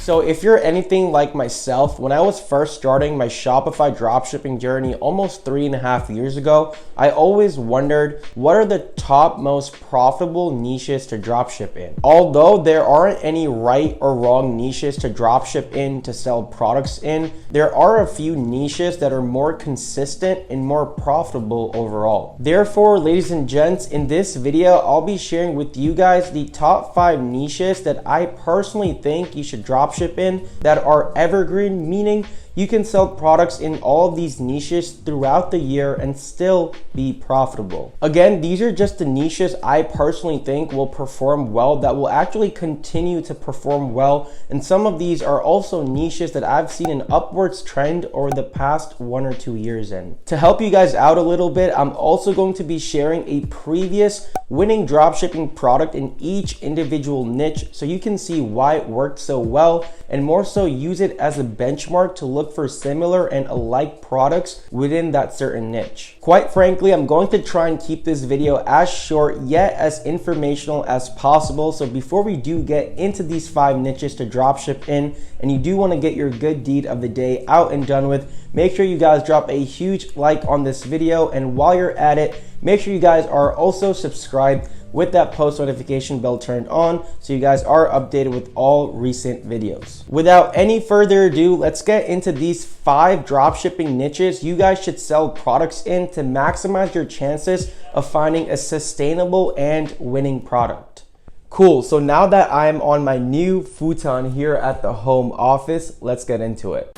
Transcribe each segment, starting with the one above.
So if you're anything like myself, when I was first starting my Shopify dropshipping journey almost 3.5 years ago, I always wondered what are the top most profitable niches to dropship in. Although there aren't any right or wrong niches to dropship in to sell products in, there are a few niches that are more consistent and more profitable overall. Therefore, ladies and gents, in this video, I'll be sharing with you guys the top 5 niches that I personally think you should dropship in that are evergreen, meaning you can sell products in all of these niches throughout the year and still be profitable. Again, these are just the niches I personally think will perform well, that will actually continue to perform well. And some of these are also niches that I've seen an upwards trend over the past 1 or 2 years in. To help you guys out a little bit, I'm also going to be sharing a previous winning dropshipping product in each individual niche so you can see why it worked so well, and more so use it as a benchmark to look for similar and alike products within that certain niche. Quite frankly, I'm going to try and keep this video as short yet as informational as possible. So before we do get into these 5 niches to dropship in, and you do want to get your good deed of the day out and done with, make sure you guys drop a huge like on this video, and while you're at it, make sure you guys are also subscribed with that post notification bell turned on so you guys are updated with all recent videos. Without any further ado, let's get into these 5 dropshipping niches you guys should sell products in to maximize your chances of finding a sustainable and winning product. Cool, so now that I'm on my new futon here at the home office, let's get into it.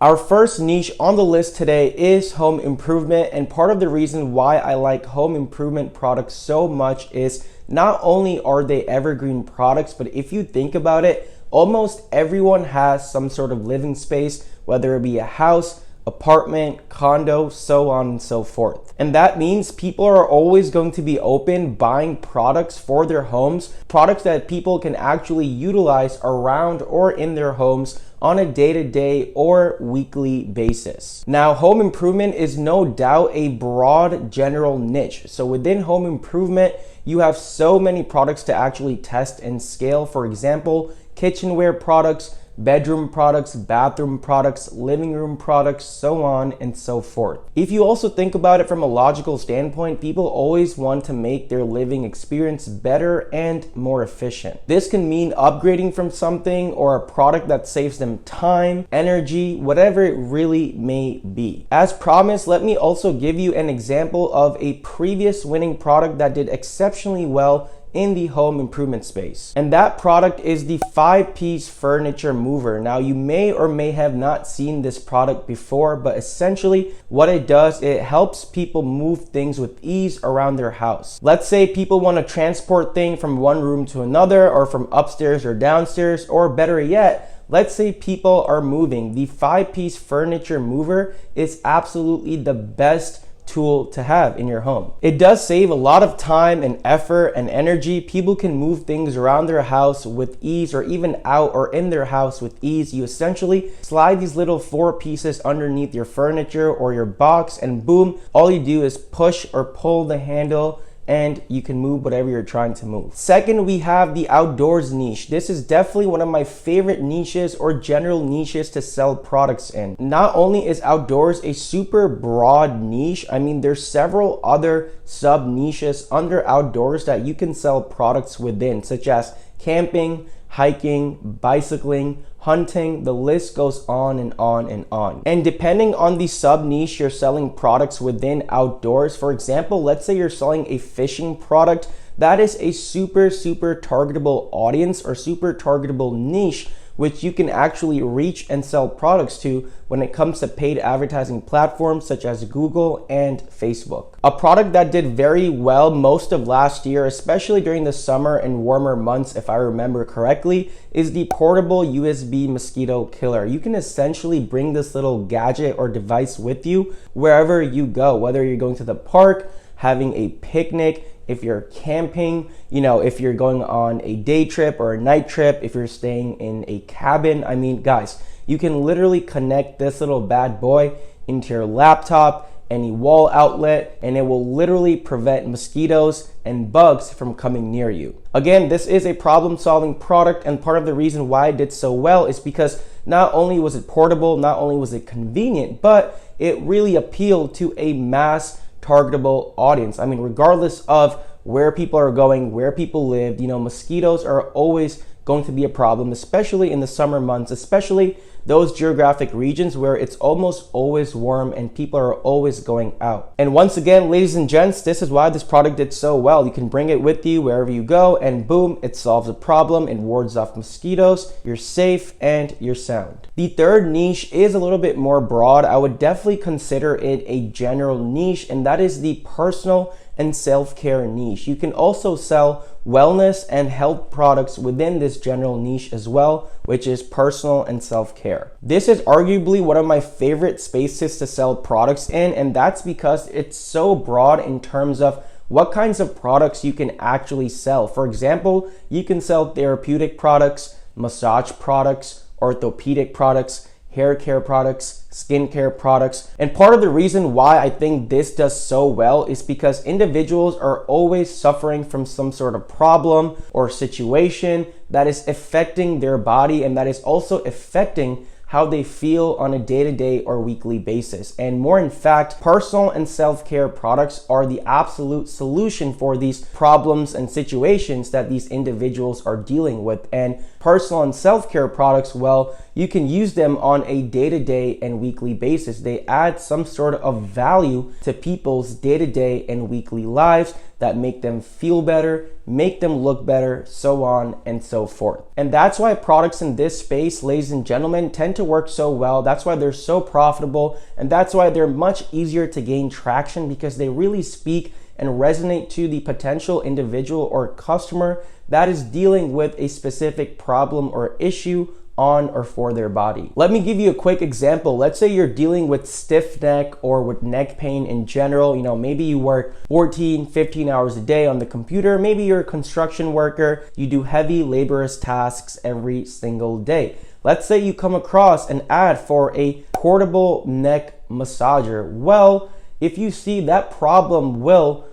Our first niche on the list today is home improvement, and part of the reason why I like home improvement products so much is not only are they evergreen products, but if you think about it, almost everyone has some sort of living space, whether it be a house, apartment, condo, so on and so forth. And that means people are always going to be open buying products for their homes, products that people can actually utilize around or in their homes on a day-to-day or weekly basis. Now, home improvement is no doubt a broad general niche. So within home improvement, you have so many products to actually test and scale. For example, kitchenware products, bedroom products, bathroom products, living room products, so on and so forth. If you also think about it from a logical standpoint, people always want to make their living experience better and more efficient. This can mean upgrading from something or a product that saves them time, energy, whatever it really may be. As promised, let me also give you an example of a previous winning product that did exceptionally well in the home improvement space. And that product is the 5-piece furniture mover. Now, you may or may have not seen this product before, but essentially what it does, it helps people move things with ease around their house. Let's say people want to transport things from one room to another, or from upstairs or downstairs, or better yet, let's say people are moving. The 5-piece furniture mover is absolutely the best tool to have in your home. It does save a lot of time and effort and energy. People can move things around their house with ease, or even out or in their house with ease. You essentially slide these little 4 pieces underneath your furniture or your box, and boom, all you do is push or pull the handle and you can move whatever you're trying to move. Second, we have the outdoors niche. This is definitely one of my favorite niches or general niches to sell products in. Not only is outdoors a super broad niche, I mean, there's several other sub niches under outdoors that you can sell products within, such as camping, hiking, bicycling, hunting, the list goes on and on and on. And depending on the sub niche you're selling products within outdoors, for example, let's say you're selling a fishing product, that is a super targetable audience or super targetable niche which you can actually reach and sell products to when it comes to paid advertising platforms such as Google and Facebook. A product that did very well most of last year, especially during the summer and warmer months, if I remember correctly, is the portable USB mosquito killer. You can essentially bring this little gadget or device with you wherever you go, whether you're going to the park, having a picnic, if you're camping, if you're going on a day trip or a night trip, if you're staying in a cabin. I mean, guys, you can literally connect this little bad boy into your laptop, any wall outlet, and it will literally prevent mosquitoes and bugs from coming near you. Again, this is a problem-solving product, and part of the reason why it did so well is because not only was it portable, not only was it convenient, but it really appealed to a mass targetable audience. I mean, regardless of where people are going, where people live, mosquitoes are always going to be a problem, especially in the summer months, especially those geographic regions where it's almost always warm and people are always going out. And once again, ladies and gents, this is why this product did so well. You can bring it with you wherever you go, and boom, it solves a problem. It wards off mosquitoes. You're safe and you're sound. The third niche is a little bit more broad. I would definitely consider it a general niche, and that is the personal and self-care niche. You can also sell wellness and health products within this general niche as well, which is personal and self-care. This is arguably one of my favorite spaces to sell products in, and that's because it's so broad in terms of what kinds of products you can actually sell. For example, you can sell therapeutic products, massage products, orthopedic products, hair care products, skincare products. And part of the reason why I think this does so well is because individuals are always suffering from some sort of problem or situation that is affecting their body, and that is also affecting how they feel on a day-to-day or weekly basis. And more in fact, personal and self-care products are the absolute solution for these problems and situations that these individuals are dealing with. And personal and self-care products, well, you can use them on a day-to-day and weekly basis. They add some sort of value to people's day-to-day and weekly lives that make them feel better, make them look better, so on and so forth. And that's why products in this space, ladies and gentlemen, tend to work so well. That's why they're so profitable, and that's why they're much easier to gain traction, because they really speak and resonate to the potential individual or customer that is dealing with a specific problem or issue on or for their body. Let me give you a quick example. Let's say you're dealing with stiff neck or with neck pain in general. Maybe you work 14, 15 hours a day on the computer. Maybe you're a construction worker. You do heavy laborious tasks every single day. Let's say you come across an ad for a portable neck massager. Well, if you see that problem will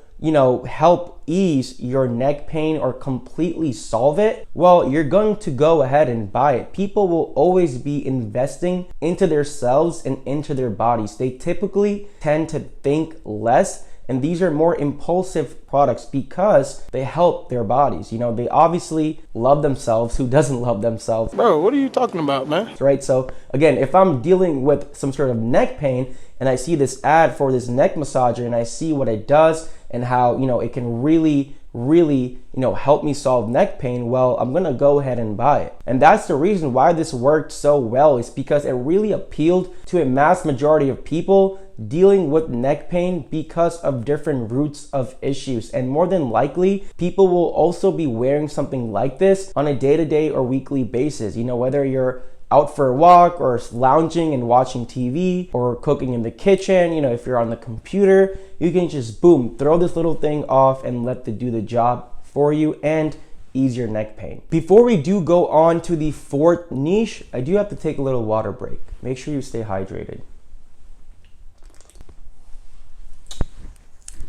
help ease your neck pain or completely solve it, well, you're going to go ahead and buy it. People will always be investing into themselves and into their bodies. They typically tend to think less, and these are more impulsive products because they help their bodies. They obviously love themselves. Who doesn't love themselves? Bro, what are you talking about, man? Right? So again, if I'm dealing with some sort of neck pain and I see this ad for this neck massager and I see what it does and how, it can really, help me solve neck pain, well, I'm gonna go ahead and buy it. And that's the reason why this worked so well, is because it really appealed to a mass majority of people dealing with neck pain because of different roots of issues. And more than likely, people will also be wearing something like this on a day-to-day or weekly basis. Whether you're out for a walk or lounging and watching TV or cooking in the kitchen, if you're on the computer, you can just boom, throw this little thing off and let it do the job for you and ease your neck pain. Before we do go on to the fourth niche, I do have to take a little water break. Make sure you stay hydrated.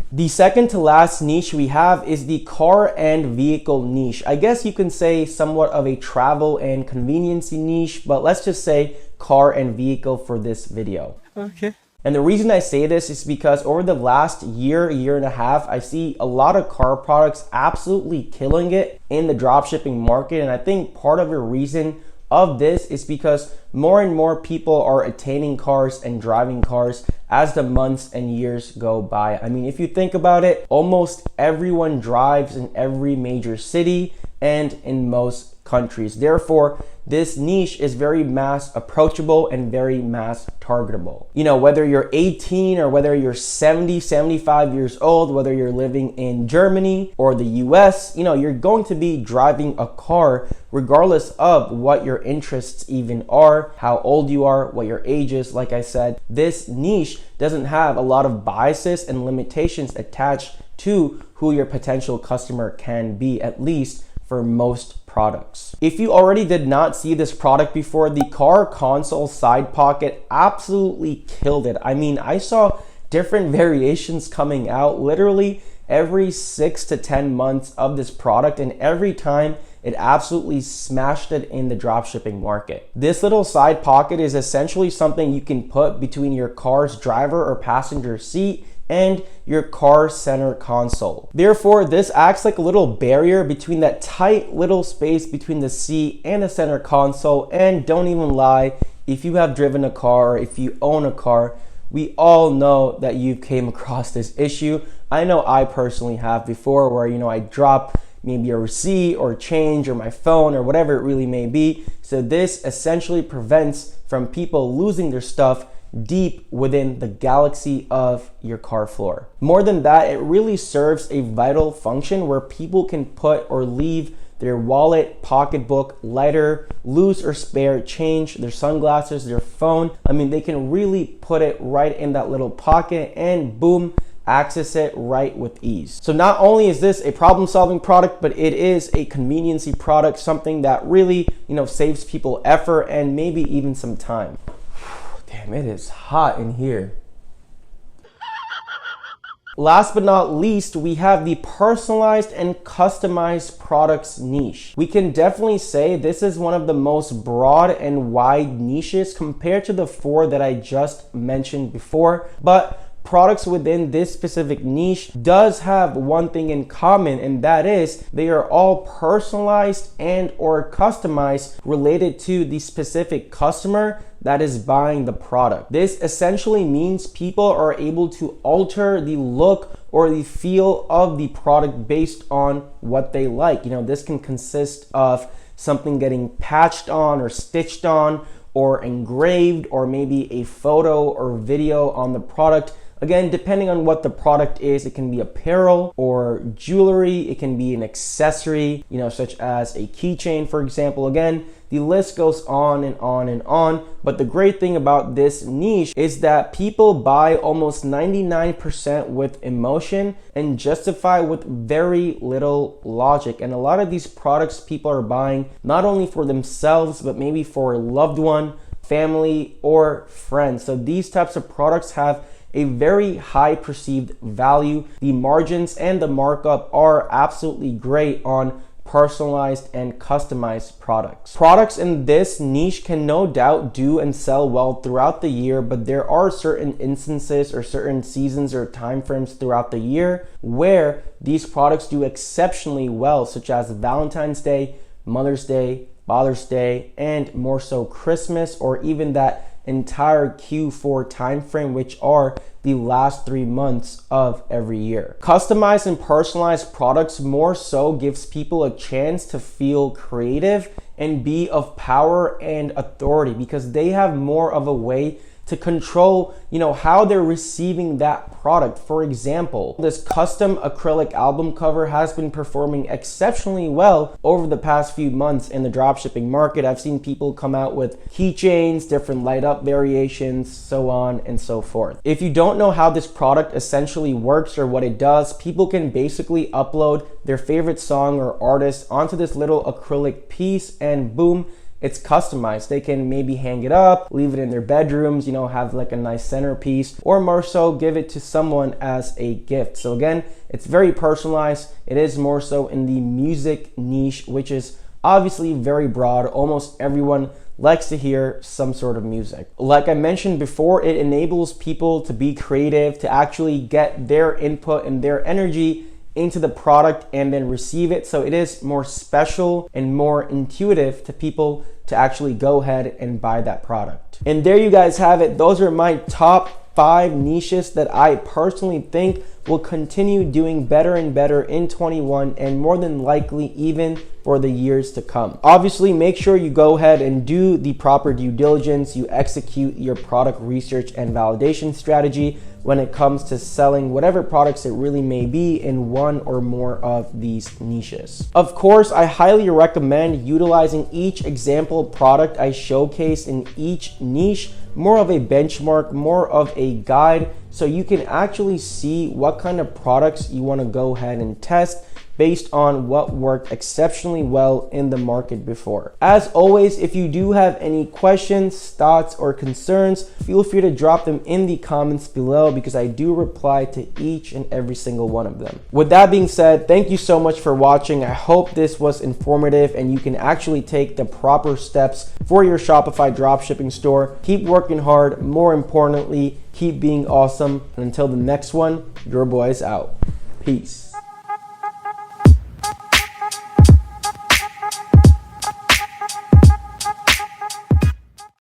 The second to last niche we have is the car and vehicle niche. I guess you can say somewhat of a travel and conveniency niche, but let's just say car and vehicle for this video. Okay. And the reason I say this is because over the last year and a half, I see a lot of car products absolutely killing it in the dropshipping market. And I think part of the reason of this is because more and more people are attaining cars and driving cars as the months and years go by. I mean, if you think about it, almost everyone drives in every major city and in most countries. Therefore, this niche is very mass approachable and very mass targetable. Whether you're 18 or whether you're 70, 75 years old, whether you're living in Germany or the US, you're going to be driving a car regardless of what your interests even are, how old you are, what your age is. Like I said, this niche doesn't have a lot of biases and limitations attached to who your potential customer can be, at least for most products. If you already did not see this product before, the car console side pocket absolutely killed it. I mean, I saw different variations coming out literally every 6 to 10 months of this product, and every time it absolutely smashed it in the dropshipping market. This little side pocket is essentially something you can put between your car's driver or passenger seat and your car center console. Therefore, this acts like a little barrier between that tight little space between the seat and the center console. And don't even lie, if you have driven a car or if you own a car, we all know that you came across this issue. I know I personally have before, where I drop maybe a receipt or change or my phone or whatever it really may be. So this essentially prevents from people losing their stuff deep within the galaxy of your car floor. More than that, it really serves a vital function where people can put or leave their wallet, pocketbook, lighter, loose or spare change, their sunglasses, their phone. I mean, they can really put it right in that little pocket and boom, access it right with ease. So not only is this a problem-solving product, but it is a conveniency product, something that really, saves people effort and maybe even some time. Damn, it is hot in here. Last but not least, we have the personalized and customized products niche. We can definitely say this is one of the most broad and wide niches compared to the 4 that I just mentioned before, but products within this specific niche does have one thing in common, and that is they are all personalized and or customized related to the specific customer that is buying the product. This essentially means people are able to alter the look or the feel of the product based on what they like. This can consist of something getting patched on or stitched on or engraved, or maybe a photo or video on the product. Again, depending on what the product is, it can be apparel or jewelry, it can be an accessory, such as a keychain, for example. Again, the list goes on and on and on. But the great thing about this niche is that people buy almost 99% with emotion and justify with very little logic. And a lot of these products people are buying not only for themselves, but maybe for a loved one, family, or friends. So these types of products have a very high perceived value. The margins and the markup are absolutely great on personalized and customized products. Products in this niche can no doubt do and sell well throughout the year, but there are certain instances or certain seasons or time frames throughout the year where these products do exceptionally well, such as Valentine's Day, Mother's Day, Father's Day, and more so Christmas, or even that entire Q4 time frame, which are the last 3 months of every year. Customized and personalized products more so gives people a chance to feel creative and be of power and authority, because they have more of a way to control, how they're receiving that product. For example, this custom acrylic album cover has been performing exceptionally well over the past few months in the dropshipping market. I've seen people come out with keychains, different light up variations, so on and so forth. If you don't know how this product essentially works or what it does, people can basically upload their favorite song or artist onto this little acrylic piece and boom, it's customized. They can maybe hang it up, leave it in their bedrooms, have like a nice centerpiece, or more so give it to someone as a gift. So again, it's very personalized. It is more so in the music niche, which is obviously very broad. Almost everyone likes to hear some sort of music. Like I mentioned before, it enables people to be creative, to actually get their input and their energy into the product and then receive it. So it is more special and more intuitive to people to actually go ahead and buy that product. And there you guys have it. Those are my top 5 niches that I personally think will continue doing better and better in 21, and more than likely even for the years to come. Obviously, make sure you go ahead and do the proper due diligence. You execute your product research and validation strategy when it comes to selling whatever products it really may be in one or more of these niches. Of course, I highly recommend utilizing each example product I showcase in each niche, more of a benchmark, more of a guide, so you can actually see what kind of products you want to go ahead and test based on what worked exceptionally well in the market before. As always, if you do have any questions, thoughts, or concerns, feel free to drop them in the comments below because I do reply to each and every single one of them. With that being said, thank you so much for watching. I hope this was informative and you can actually take the proper steps for your Shopify dropshipping store. Keep working hard. More importantly, keep being awesome. And until the next one, your boy is out. Peace.